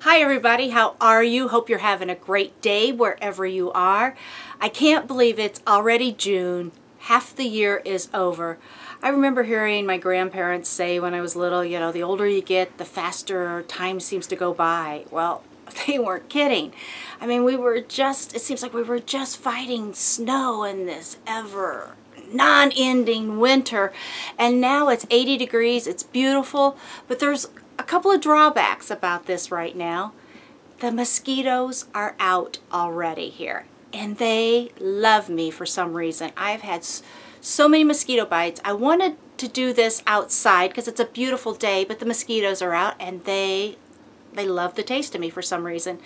Hi everybody, how are you? Hope you're having a great day wherever you are. I can't believe it's already June. Half the year is over. I remember hearing my grandparents say when I was little, you know, the older you get, the faster time seems to go by. Well, they weren't kidding. I mean, it seems like we were just fighting snow in this ever non-ending winter, and now it's 80 degrees, it's beautiful, but there's a couple of drawbacks about this right now. The mosquitoes are out already here, and they love me for some reason. I've had so many mosquito bites. I wanted to do this outside because it's a beautiful day, but the mosquitoes are out, and they love the taste of me for some reason.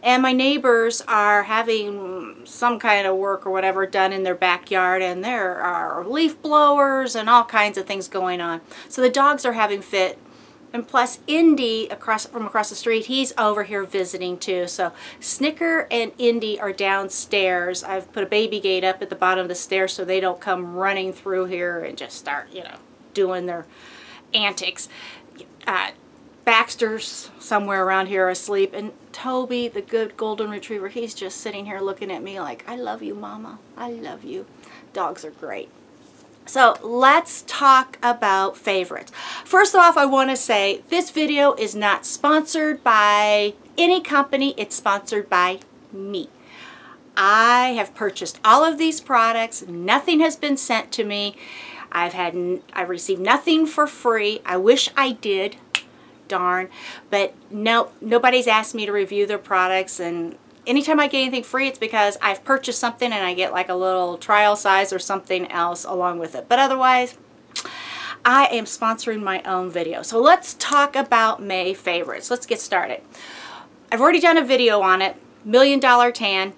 And my neighbors are having some kind of work or whatever done in their backyard, and there are leaf blowers and all kinds of things going on. So the dogs are having fit. And plus Indy from across the street, he's over here visiting too. So Snicker and Indy are downstairs. I've put a baby gate up at the bottom of the stairs so they don't come running through here and just start, you know, doing their antics. Baxter's somewhere around here asleep, and Toby, the good golden retriever, he's just sitting here looking at me like, I love you, Mama. I love you. Dogs are great. So let's talk about favorites. First off, I want to say this video is not sponsored by any company. It's sponsored by me. I have purchased all of these products. Nothing has been sent to me. I've received nothing for free. I wish I did. Darn. But no, nobody's asked me to review their products, and anytime I get anything free, it's because I've purchased something and I get like a little trial size or something else along with it. But otherwise, I am sponsoring my own video. So let's talk about May favorites. Let's get started. I've already done a video on it, $1 Million Tan.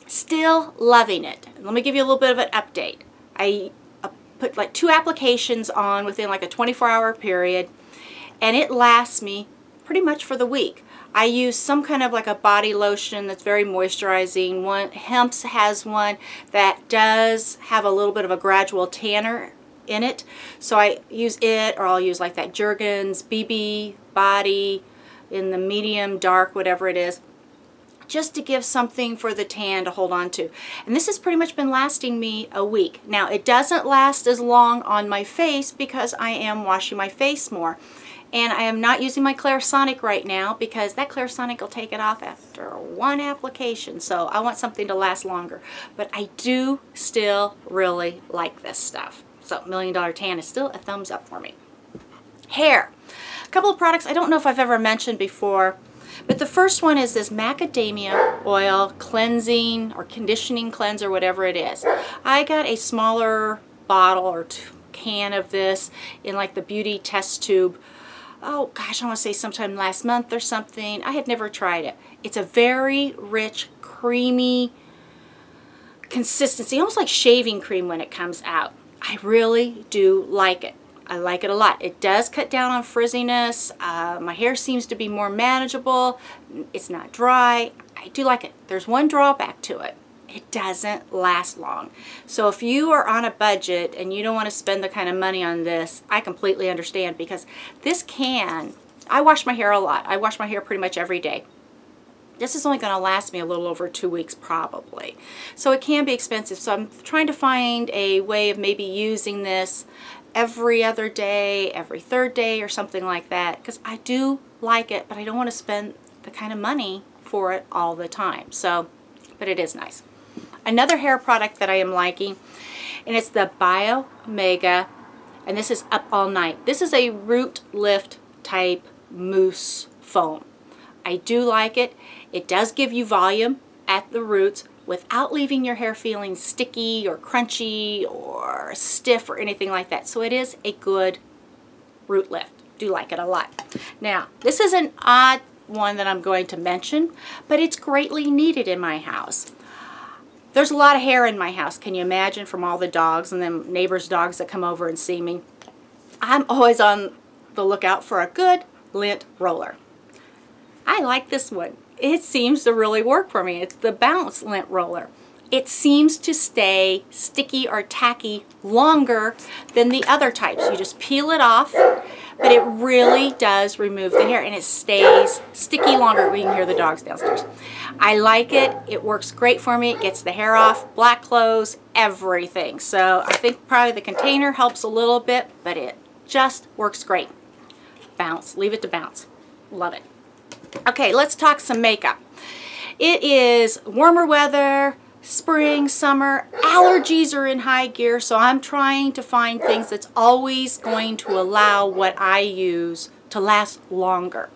Still loving it. Let me give you a little bit of an update. I put like 2 applications on within like a 24-hour period, and it lasts me pretty much for the week. I use some kind of like a body lotion that's very moisturizing. Hemp's has one that does have a little bit of a gradual tanner in it. So I use it, or I'll use like that Jergens BB Body in the medium dark, whatever it is, just to give something for the tan to hold on to. And this has pretty much been lasting me a week. Now, it doesn't last as long on my face because I am washing my face more. And I am not using my Clarisonic right now because that Clarisonic will take it off after 1 application. So I want something to last longer. But I do still really like this stuff. So $1 Million Tan is still a thumbs up for me. Hair. A couple of products I don't know if I've ever mentioned before. But the first one is this Macadamia oil cleansing or conditioning cleanser, whatever it is. I got a smaller bottle or can of this in like the beauty test tube. Oh gosh, I want to say sometime last month or something. I had never tried it. It's a very rich, creamy consistency, almost like shaving cream when it comes out. I really do like it. I like it a lot. It does cut down on frizziness. My hair seems to be more manageable. It's not dry. I do like it. There's one drawback to it. It doesn't last long. So if you are on a budget and you don't want to spend the kind of money on this, I completely understand, because this can, I wash my hair a lot. I wash my hair pretty much every day. This is only going to last me a little over 2 weeks probably. So it can be expensive. So I'm trying to find a way of maybe using this every other day, every 3rd day or something like that, because I do like it, but I don't want to spend the kind of money for it all the time. So, but it is nice. Another hair product that I am liking, and it's the Biomega, and this is Up All Night. This is a root lift type mousse foam. I do like it. It does give you volume at the roots without leaving your hair feeling sticky or crunchy or stiff or anything like that. So it is a good root lift. Do like it a lot. Now, this is an odd one that I'm going to mention, but it's greatly needed in my house. There's a lot of hair in my house, can you imagine, from all the dogs and them neighbors' dogs that come over and see me. I'm always on the lookout for a good lint roller. I like this one. It seems to really work for me. It's the Bounce Lint Roller. It seems to stay sticky or tacky longer than the other types. You just peel it off, but it really does remove the hair and it stays sticky longer. We can hear the dogs downstairs. I like it. It works great for me. It gets the hair off, black clothes, everything. So I think probably the container helps a little bit, but it just works great. Bounce. Leave it to bounce. Love it. Okay, let's talk some makeup. It is warmer weather, spring, summer. Allergies are in high gear, so I'm trying to find things that's always going to allow what I use to last longer.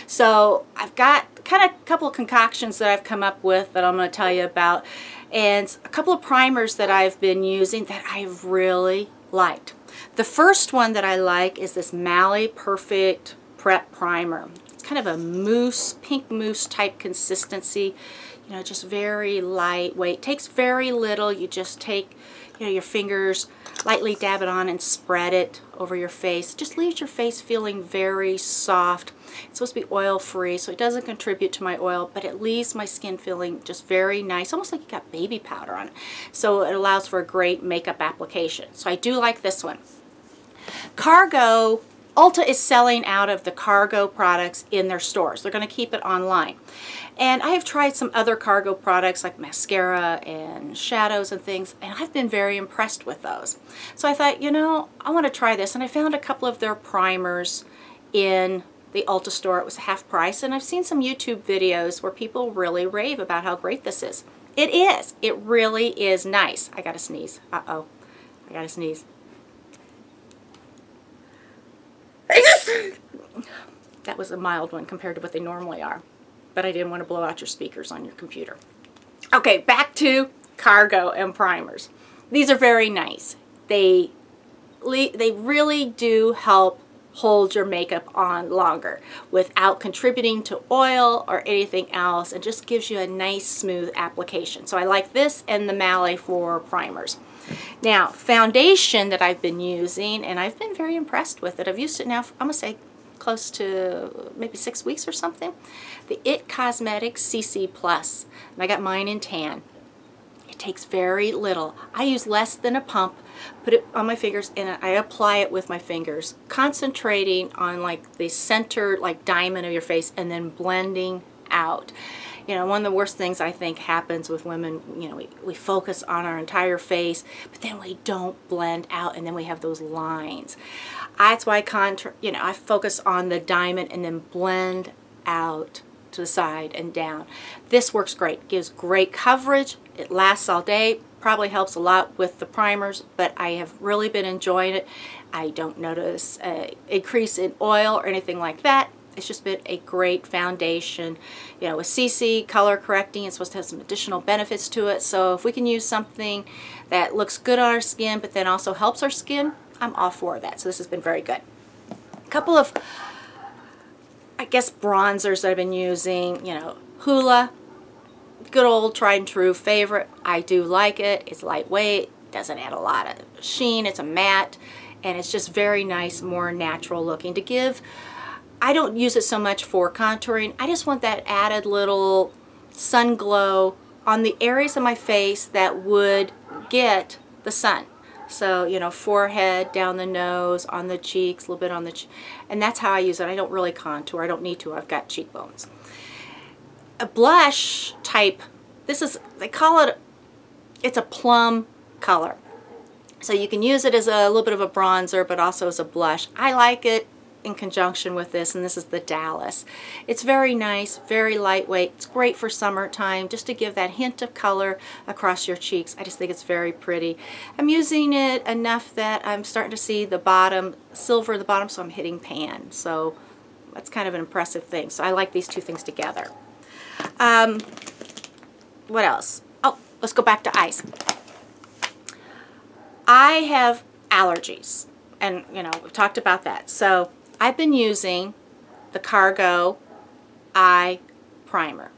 So I've got kind of a couple of concoctions that I've come up with that I'm going to tell you about, and a couple of primers that I've been using that I've really liked. The first one that I like is this Mally Perfect Prep Primer. It's kind of a mousse, pink mousse type consistency. You know, just very lightweight. Takes very little. You just take, you know, your fingers, lightly dab it on and spread it over your face. Just leaves your face feeling very soft. It's supposed to be oil free, so it doesn't contribute to my oil, but it leaves my skin feeling just very nice, almost like you got baby powder on it. So it allows for a great makeup application. So I do like this one. Cargo, Ulta is selling out of the Cargo products in their stores. They're going to keep it online. And I have tried some other Cargo products like mascara and shadows and things, and I've been very impressed with those. So I thought, you know, I want to try this, and I found a couple of their primers in the Ulta store. It was half price, and I've seen some YouTube videos where people really rave about how great this is. It is. It really is nice. I gotta sneeze. Uh-oh. I gotta sneeze. That was a mild one compared to what they normally are, but I didn't want to blow out your speakers on your computer. Okay, back to Cargo and primers. These are very nice. They really do help hold your makeup on longer without contributing to oil or anything else, and just gives you a nice smooth application. So I like this and the Mally for primers. Now, foundation that I've been using, and I've been very impressed with it. I've used it now for, I'm going to say, close to maybe 6 weeks or something. The IT Cosmetics CC Plus, and I got mine in tan. It takes very little. I use less than a pump, put it on my fingers, and I apply it with my fingers, concentrating on like the center, like diamond of your face, and then blending out. You know, one of the worst things I think happens with women, you know, we focus on our entire face, but then we don't blend out, and then we have those lines. That's why I focus on the diamond and then blend out to the side and down. This works great. Gives great coverage. It lasts all day. Probably helps a lot with the primers, but I have really been enjoying it. I don't notice an increase in oil or anything like that. It's just been a great foundation. You know, with CC, color correcting, it's supposed to have some additional benefits to it. So if we can use something that looks good on our skin, but then also helps our skin, I'm all for that. So this has been very good. A couple of, I guess, bronzers that I've been using. You know, Hoola, good old tried and true favorite. I do like it. It's lightweight, doesn't add a lot of sheen. It's a matte, and it's just very nice, more natural looking. To give, I don't use it so much for contouring. I just want that added little sun glow on the areas of my face that would get the sun. So, you know, forehead, down the nose, on the cheeks, a little bit on the and that's how I use it. I don't really contour. I don't need to. I've got cheekbones. A blush type, this is, they call it, it's a plum color. So you can use it as a little bit of a bronzer, but also as a blush. I like it in conjunction with this, and this is the Dallas. It's very nice, very lightweight. It's great for summertime, just to give that hint of color across your cheeks. I just think it's very pretty. I'm using it enough that I'm starting to see the bottom, silver at the bottom, so I'm hitting pan. So that's kind of an impressive thing. So I like these two things together. What else? Oh, let's go back to eyes. I have allergies, and you know, we've talked about that. So I've been using the Cargo Eye Primer,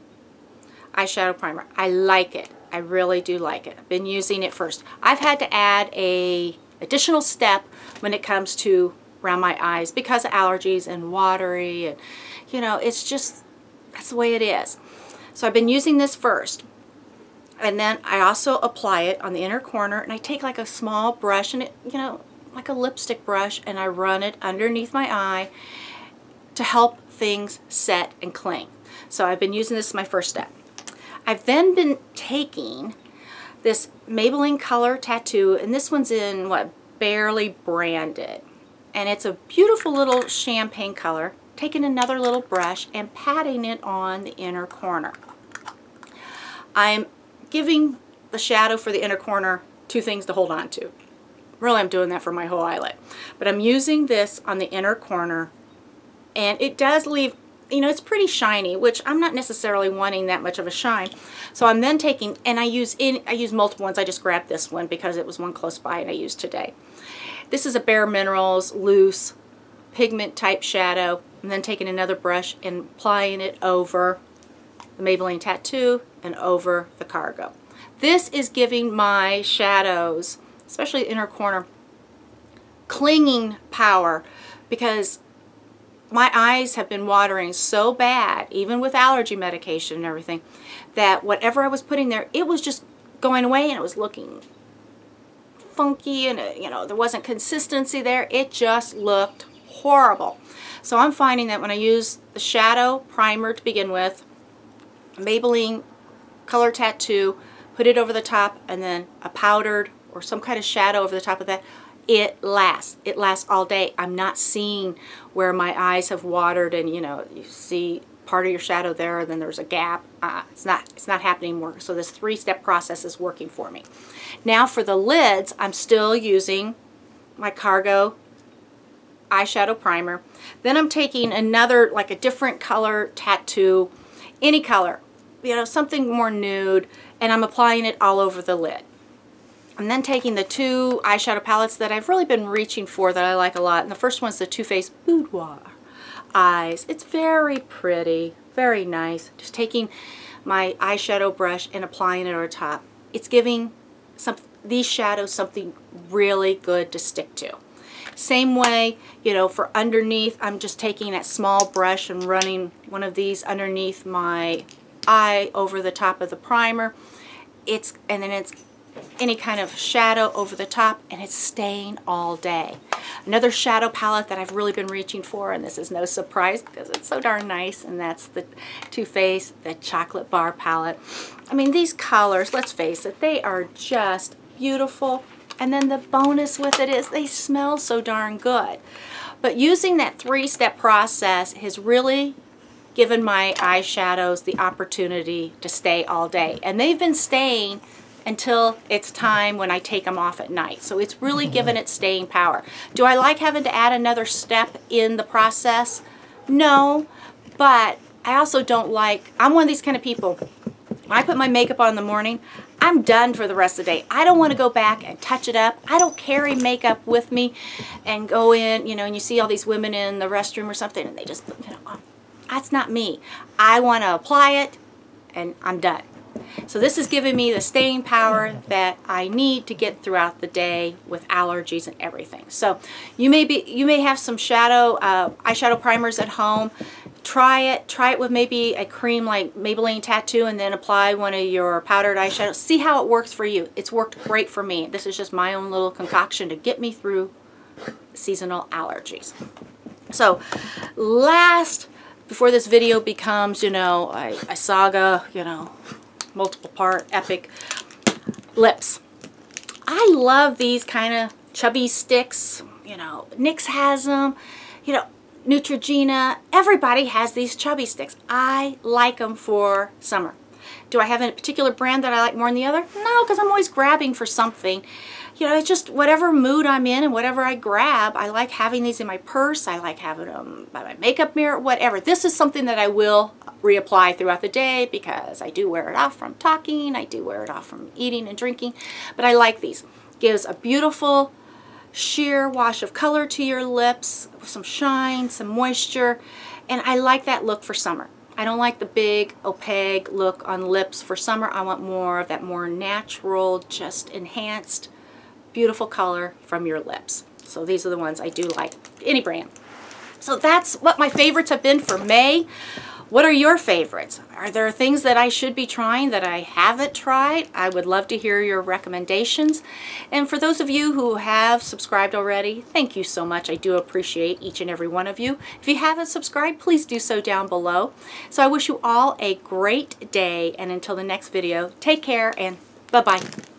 eyeshadow primer. I like it. I really do like it. I've been using it first. I've had to add a additional step when it comes to around my eyes because of allergies and watery, and you know, it's just, that's the way it is. So I've been using this first, and then I also apply it on the inner corner, and I take like a small brush, and it, you know, like a lipstick brush and I run it underneath my eye to help things set and cling. So I've been using this as my first step. I've then been taking this Maybelline Color Tattoo, and this one's in what, Barely Branded. And it's a beautiful little champagne color. Taking another little brush and patting it on the inner corner. I'm giving the shadow for the inner corner two things to hold on to. Really, I'm doing that for my whole eyelid. But I'm using this on the inner corner, and it does leave, you know, it's pretty shiny, which I'm not necessarily wanting that much of a shine. So I'm then taking, and I use multiple ones. I just grabbed this one because it was one close by and I used today. This is a BareMinerals loose pigment type shadow. I'm then taking another brush and applying it over the Maybelline Tattoo and over the Cargo. This is giving my shadows, especially the inner corner, clinging power, because my eyes have been watering so bad, even with allergy medication and everything, that whatever I was putting there, it was just going away and it was looking funky, and you know, there wasn't consistency there. It just looked horrible. So I'm finding that when I use the shadow primer to begin with, Maybelline Color Tattoo, put it over the top, and then a powdered or some kind of shadow over the top of that, it lasts. It lasts all day. I'm not seeing where my eyes have watered and, you know, you see part of your shadow there and then there's a gap. It's not happening more. So this three-step process is working for me. Now for the lids, I'm still using my Cargo eyeshadow primer. Then I'm taking another, like a different color tattoo, any color, you know, something more nude, and I'm applying it all over the lid. I'm then taking the two eyeshadow palettes that I've really been reaching for that I like a lot. And the first one's the Too Faced Boudoir Eyes. It's very pretty, very nice. Just taking my eyeshadow brush and applying it over top. It's giving these shadows something really good to stick to. Same way, you know, for underneath, I'm just taking that small brush and running one of these underneath my eye over the top of the primer. And then it's any kind of shadow over the top, and it's staying all day. Another shadow palette that I've really been reaching for, and this is no surprise because it's so darn nice, and that's the Too Faced, the Chocolate Bar palette. I mean, these colors, let's face it, they are just beautiful. And then the bonus with it is they smell so darn good. But using that three-step process has really given my eyeshadows the opportunity to stay all day. And they've been staying until it's time when I take them off at night. So it's really given it staying power. Do I like having to add another step in the process? No, but I also don't like, I'm one of these kind of people, when I put my makeup on in the morning, I'm done for the rest of the day. I don't want to go back and touch it up. I don't carry makeup with me and go in, you know, and you see all these women in the restroom or something and they just, you know, that's not me. I want to apply it and I'm done. So this is giving me the staying power that I need to get throughout the day with allergies and everything. So you may have some eyeshadow primers at home. Try it with maybe a cream like Maybelline Tattoo, and then apply one of your powdered eyeshadows. See how it works for you. It's worked great for me. This is just my own little concoction to get me through seasonal allergies. So before this video becomes, you know, a saga, you know, multiple part epic, lips. I love these kind of chubby sticks. You know, NYX has them, you know, Neutrogena, everybody has these chubby sticks. I like them for summer. Do I have a particular brand that I like more than the other? No, because I'm always grabbing for something. You know, it's just whatever mood I'm in and whatever I grab. I like having these in my purse. I like having them by my makeup mirror, whatever. This is something that I will reapply throughout the day because I do wear it off from talking. I do wear it off from eating and drinking. But I like these. Gives a beautiful sheer wash of color to your lips, some shine, some moisture, and I like that look for summer. I don't like the big opaque look on lips for summer. I want more of that more natural, just enhanced, beautiful color from your lips. So these are the ones I do like, any brand. So that's what my favorites have been for May. What are your favorites? Are there things that I should be trying that I haven't tried? I would love to hear your recommendations. And for those of you who have subscribed already, thank you so much. I do appreciate each and every one of you. If you haven't subscribed, please do so down below. So I wish you all a great day, and until the next video, take care and bye-bye.